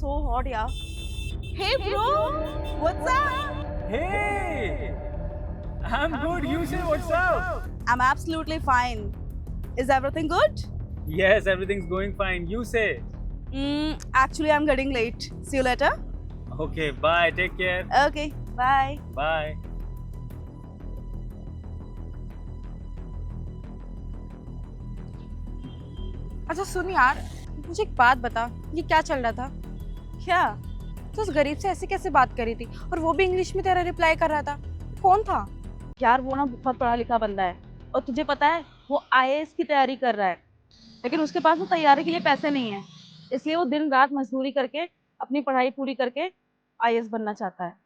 so hot, yeah. Hey, bro, what's up? Hey, I'm good. You say what's up? I'm absolutely fine. Is everything good? Yes, everything's going fine. You say. Actually, I'm getting late. See you later. Okay, bye. Take care. Okay, bye. Bye. अच्छा सुन यार, मुझे एक बात बता, ये क्या चल रहा था? क्या? तो उस गरीब से ऐसे कैसे बात करी थी और वो भी इंग्लिश में तेरा रिप्लाई कर रहा था? कौन था? यार वो ना बहुत पढ़ा लिखा बंदा है और तुझे पता है वो आईएएस की तैयारी कर रहा है, लेकिन उसके पास ना तैयारी के लिए पैसे नहीं है, इसलिए वो दिन रात मजदूरी करके अपनी पढ़ाई पूरी करके आईएएस बनना चाहता है।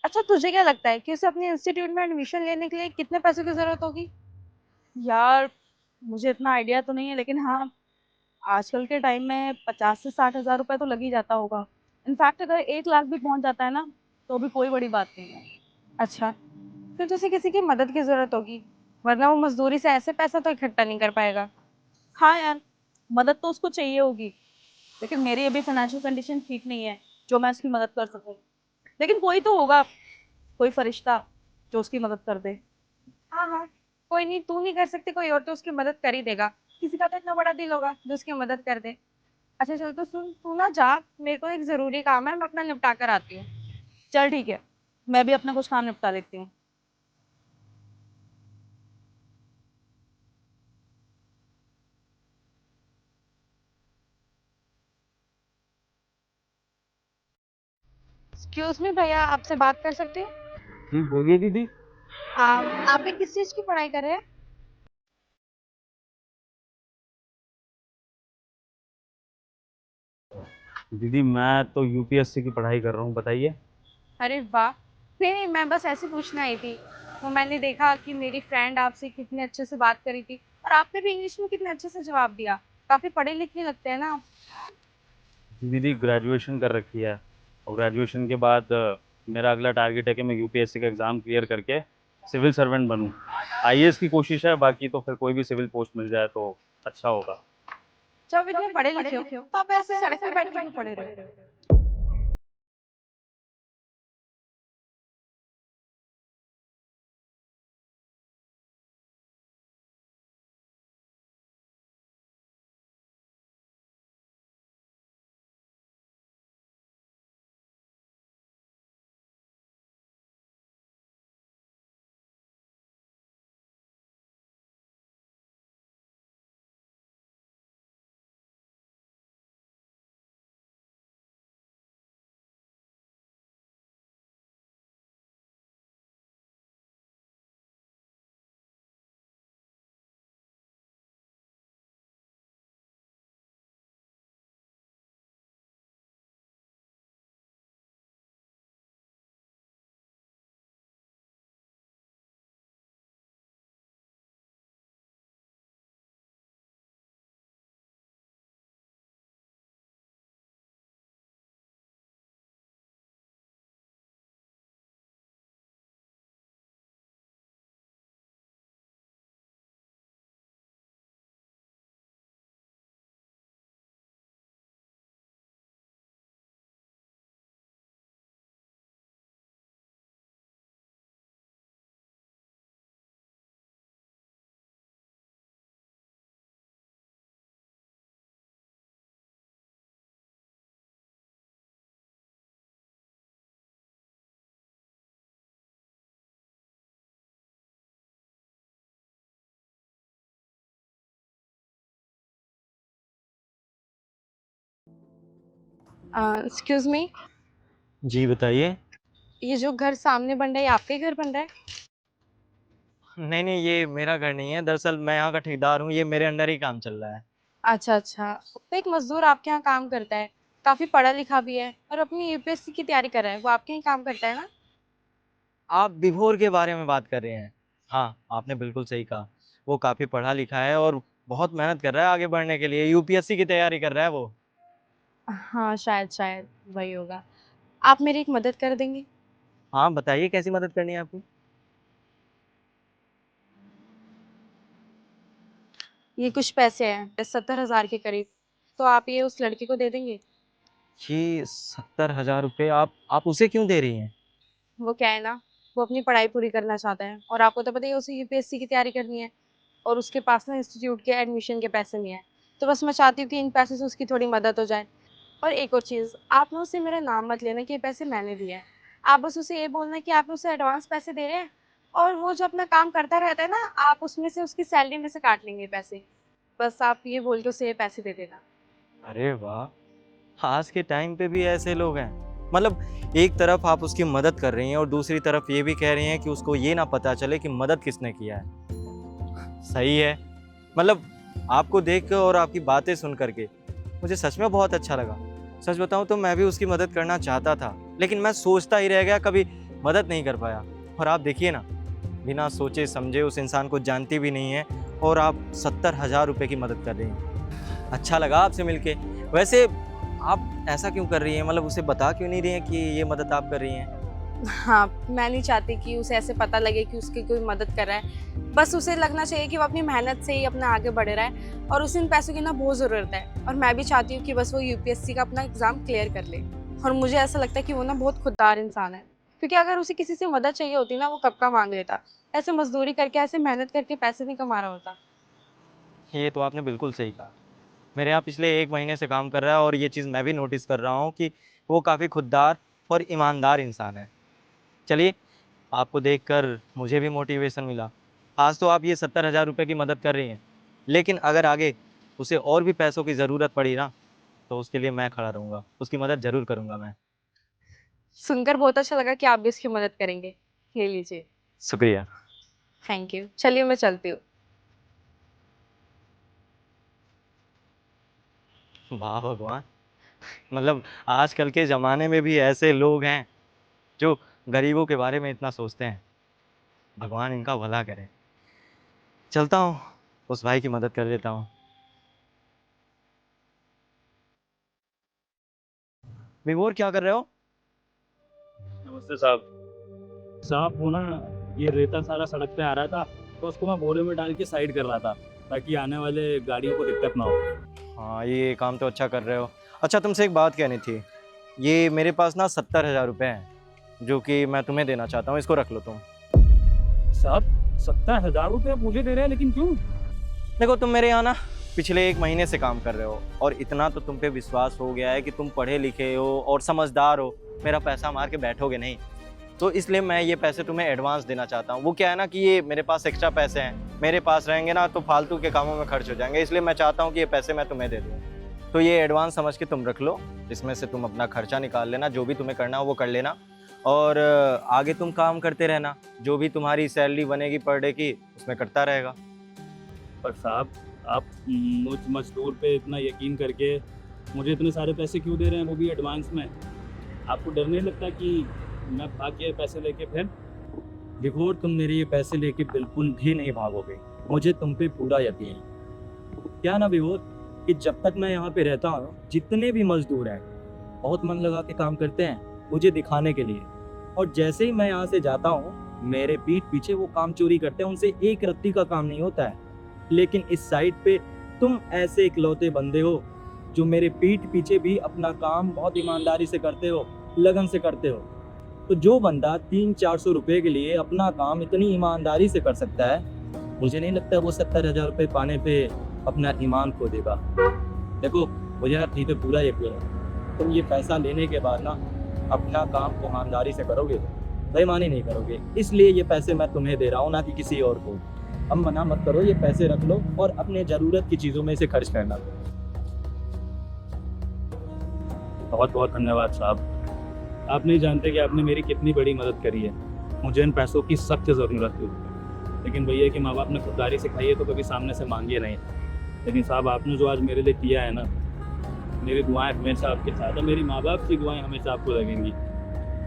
अच्छा तुझे क्या लगता है कि उसे अपने इंस्टीट्यूट में एडमिशन लेने के लिए कितने पैसों की जरूरत होगी? यार मुझे इतना आइडिया तो नहीं है, लेकिन हाँ, आजकल के टाइम में 50 से 60 हज़ार रुपए तो लग ही जाता होगा। इनफैक्ट अगर 1 लाख भी पहुंच जाता है ना, तो भी कोई बड़ी बात नहीं है। अच्छा, फिर तो उसे किसी की मदद की जरूरत होगी, वरना वो मजदूरी से ऐसे पैसा तो इकट्ठा नहीं कर पाएगा। हाँ यार, मदद तो उसको चाहिए होगी, लेकिन मेरी अभी फाइनेंशियल कंडीशन ठीक नहीं है जो मैं उसकी मदद कर सकूं। लेकिन कोई तो होगा, कोई फरिश्ता जो उसकी मदद कर दे। हाँ हाँ, कोई नहीं, तू नहीं कर सकती, कोई और तो उसकी मदद कर ही देगा। किसी का तो इतना बड़ा दिल होगा जो उसकी मदद कर दे। अच्छा चल, तो सुन, तू ना जा, मेरे को एक जरूरी काम है, मैं अपना निपटा कर आती हूँ। चल ठीक है, मैं भी अपना कुछ काम निपटा लेती हूँ। एक्सक्यूज मी भैया, आपसे बात कर सकती हूँ? बोलिए दीदी। आप भी किस चीज की पढ़ाई कर रहे हैं? दीदी मैं तो यूपीएससी की पढ़ाई कर रहा हूँ। बताइए। अरे वाह। नहीं नहीं, मैं बस ऐसे पूछना आई थी। वो मैंने देखा कि मेरी फ्रेंड आपसे कितने अच्छे से बात करी थी, और आपने भी इंग्लिश में कितने अच्छे से जवाब दिया। काफी पढ़े लिखे लगते हैं ना आप। दीदी ग्रेजुएशन कर रखी है और ग्रेजुएशन के बाद मेरा अगला टारगेट है कि मैं यूपीएससी का एग्ज़ाम क्लियर करके सिविल सर्वेंट बनूं। आईएएस की कोशिश है, बाकी तो फिर कोई भी सिविल पोस्ट मिल जाए तो अच्छा होगा। जब इतने पढ़े लिखे हो तो आप ऐसे सड़क पे बैठ के क्यों पढ़े रहे हो? एक्सक्यूज मी, जी बताइए। ये जो घर सामने बन रहा है, ये आपका ही घर बन रहा है? नहीं, नहीं, ये मेरा घर नहीं है। दरअसल मैं यहाँ का ठेकेदार हूँ, ये मेरे अंडर ही काम चल रहा है। अच्छा अच्छा, तो एक मजदूर आपके यहाँ काम करता है, काफी पढ़ा लिखा भी है और अपनी यूपीएससी की तैयारी कर रहा है, वो आपके यहाँ काम करता है ना? आप विभोर के बारे में बात कर रहे हैं। हाँ, आपने बिल्कुल सही कहा। वो काफ़ी पढ़ा लिखा है और बहुत मेहनत कर रहा है आगे बढ़ने के लिए, यूपीएससी की तैयारी कर रहा है वो। हाँ, शायद शायद वही होगा। आप मेरी एक मदद कर देंगे? हाँ, बताइए कैसी मदद करनी है आपको? ये कुछ पैसे हैं, 70,000 के करीब, तो आप ये उस लड़के को दे देंगे? ये 70,000 रुपये आप उसे क्यों दे रही हैं? वो क्या है ना, वो अपनी पढ़ाई पूरी करना चाहता है और आपको तो पता ही है उसे यूपीएससी की तैयारी करनी है और उसके पास ना इंस्टीट्यूट के एडमिशन के पैसे नहीं है। तो बस मैं चाहती हूँ कि इन पैसे से उसकी थोड़ी मदद हो जाए। और एक और चीज़, आप ना उससे मेरा नाम मत लेना कि ये पैसे मैंने दिए हैं। आप बस उसे ये बोलना कि आप उसे एडवांस पैसे दे रहे हैं और वो जो अपना काम करता रहता है ना, आप उसमें से उसकी सैलरी में से काट लेंगे पैसे। बस आप ये बोल के उसे ये पैसे दे देना। अरे वाह! आज के टाइम पे भी ऐसे लोग हैं। मतलब एक तरफ आप उसकी मदद कर रही हैं और दूसरी तरफ ये भी कह रही हैं कि उसको ये ना पता चले कि मदद किसने किया है। सही है। मतलब आपको देख के और आपकी बातें सुन करके मुझे सच में बहुत अच्छा लगा। सच बताऊँ तो मैं भी उसकी मदद करना चाहता था, लेकिन मैं सोचता ही रह गया, कभी मदद नहीं कर पाया। और आप देखिए ना, बिना सोचे समझे उस इंसान को जानती भी नहीं है और आप 70,000 रुपये की मदद कर रही हैं। अच्छा लगा आपसे मिलके। वैसे आप ऐसा क्यों कर रही हैं? मतलब उसे बता क्यों नहीं रही हैं कि ये मदद आप कर रही हैं? हाँ, मैं नहीं चाहती कि उसे ऐसे पता लगे कि उसकी कोई मदद कर रहा है। बस उसे लगना चाहिए कि वो अपनी मेहनत से ही अपना आगे बढ़ रहा है और उसे इन पैसों की ना बहुत ज़रूरत है। और मैं भी चाहती हूँ कि बस वो यूपीएससी का अपना एग्ज़ाम क्लियर कर ले। और मुझे ऐसा लगता है कि वो ना बहुत खुददार इंसान है, क्योंकि अगर उसे किसी से मदद चाहिए होती ना, वो कब का मांग लेता। ऐसे मजदूरी करके, ऐसे मेहनत करके पैसे नहीं कमा रहा होता। ये तो आपने बिल्कुल सही कहा। मेरे यहाँ पिछले 1 महीने से काम कर रहा है और ये चीज़ मैं भी नोटिस कर रहा हूँ कि वो काफ़ी खुददार और ईमानदार इंसान है। चलिए, आपको देखकर मुझे भी मोटिवेशन मिला। आज तो आप ये 70,000 रुपये की मदद कर रही हैं, लेकिन अगर आगे उसे और भी पैसों की ज़रूरत पड़ी ना, तो उसके लिए मैं खड़ा रहूँगा। उसकी मदद ज़रूर करूँगा मैं। सुनकर बहुत अच्छा लगा कि आप भी उसकी मदद करेंगे। ले लीजिए। शुक्रिया। Thank you. चलिए मैं चलती हूँ। वाह भगवान! मतलब आजकल के ज़माने में भी ऐसे लोग हैं, जो गरीबों के बारे में इतना सोचते हैं। भगवान इनका भला करे। चलता हूँ, उस भाई की मदद कर देता हूँ। विभोर, क्या कर रहे हो? नमस्ते साहब। साहब वो ना, ये रेता सारा सड़क पे आ रहा था, तो उसको मैं बोरे में डाल के साइड कर रहा था, ताकि आने वाले गाड़ियों को दिक्कत ना हो। हाँ, ये काम तो अच्छा कर रहे हो। अच्छा, तुमसे एक बात कहनी थी। ये मेरे पास ना 70,000 रुपये हैं, जो कि मैं तुम्हें देना चाहता हूँ। इसको रख लो तुम। साहब 70,000 रुपये मुझे दे रहे हैं, लेकिन क्यों? देखो, तुम मेरे यहाँ ना पिछले 1 महीने से काम कर रहे हो और इतना तो तुम पे विश्वास हो गया है कि तुम पढ़े लिखे हो और समझदार हो, मेरा पैसा मार के बैठोगे नहीं। तो इसलिए मैं ये पैसे तुम्हें एडवांस देना चाहता हूँ। वो क्या है ना कि ये मेरे पास एक्स्ट्रा पैसे हैं, मेरे पास रहेंगे ना तो फालतू के कामों में खर्च हो जाएंगे, इसलिए मैं चाहता हूँ कि ये पैसे मैं तुम्हें दे दूँ। तो ये एडवांस समझ के तुम रख लो, इसमें से तुम अपना खर्चा निकाल लेना, जो भी तुम्हें करना हो वो कर लेना और आगे तुम काम करते रहना। जो भी तुम्हारी सैलरी बनेगी पर डे की, उसमें कटता रहेगा। पर साहब, आप मुझ मजदूर पे इतना यकीन करके मुझे इतने सारे पैसे क्यों दे रहे हैं, वो भी एडवांस में? आपको डर नहीं लगता कि मैं भाग गया पैसे लेके फिर? विभोर, तुम मेरे ये पैसे लेके बिल्कुल भी नहीं भागोगे, मुझे तुम पे पूरा यकीन है। क्या ना विभोर, कि जब तक मैं यहाँ पे रहता हूँ, जितने भी मजदूर हैं बहुत मन लगा के काम करते हैं मुझे दिखाने के लिए, और जैसे ही मैं यहाँ से जाता हूँ मेरे पीठ पीछे वो काम चोरी करते हैं, उनसे एक रत्ती का काम नहीं होता है। लेकिन इस साइड पे तुम ऐसे इकलौते बंदे हो जो मेरे पीठ पीछे भी अपना काम बहुत ईमानदारी से करते हो, लगन से करते हो। तो जो बंदा 300-400 रुपये के लिए अपना काम इतनी ईमानदारी से कर सकता है, मुझे नहीं लगता वो 70,000 रुपये पाने पे अपना ईमान खो देगा। देखो, मुझे हर चीज़ पे पूरा यकीन है, तुम ये पैसा लेने के बाद ना अपना काम ईमानदारी से करोगे, बेईमानी नहीं करोगे। इसलिए ये पैसे मैं तुम्हें दे रहा हूँ, ना कि किसी और को। अब मना मत करो, ये पैसे रख लो और अपने ज़रूरत की चीज़ों में इसे खर्च करना। बहुत बहुत धन्यवाद साहब। आप नहीं जानते कि आपने मेरी कितनी बड़ी मदद करी है। मुझे इन पैसों की सख्त ज़रूरत थी, लेकिन भैया कि माँ बाप ने खुददारी सिखाई है तो कभी सामने से मांगिए नहीं। लेकिन साहब, आपने जो आज मेरे लिए किया है ना, मेरी दुआएं हमेशा आपके साथ है, मेरी माँ बाप की दुआएं हमेशा आपको लगेंगी।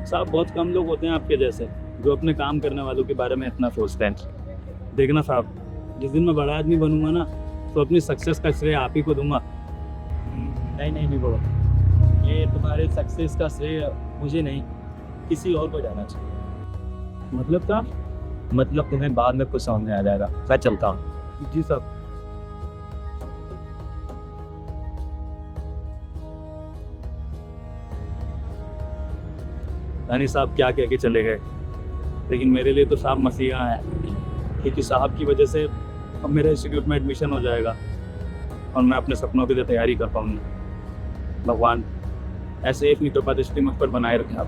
साहब, बहुत कम लोग होते हैं आपके जैसे जो अपने काम करने वालों के बारे में इतना सोचते हैं। देखना साहब, जिस दिन मैं बड़ा आदमी बनूंगा ना, तो अपनी सक्सेस का श्रेय आप ही को दूंगा। नहीं नहीं नहीं बोलो, ये तुम्हारे सक्सेस का श्रेय मुझे नहीं, किसी और को जाना चाहिए। मतलब क्या? मतलब तुम्हें बाद में कुछ समझ में आ जाएगा। मैं चलता हूँ। जी साहब। रानी साहब क्या कह के चले गए, लेकिन मेरे लिए तो साहब मसीहा है, क्योंकि साहब की वजह से अब मेरे इंस्टीट्यूट में एडमिशन हो जाएगा और मैं अपने सपनों के लिए तैयारी कर पाऊंगा। भगवान ऐसे एक कृपा दृष्टि मुझ पर बनाए रखे आप।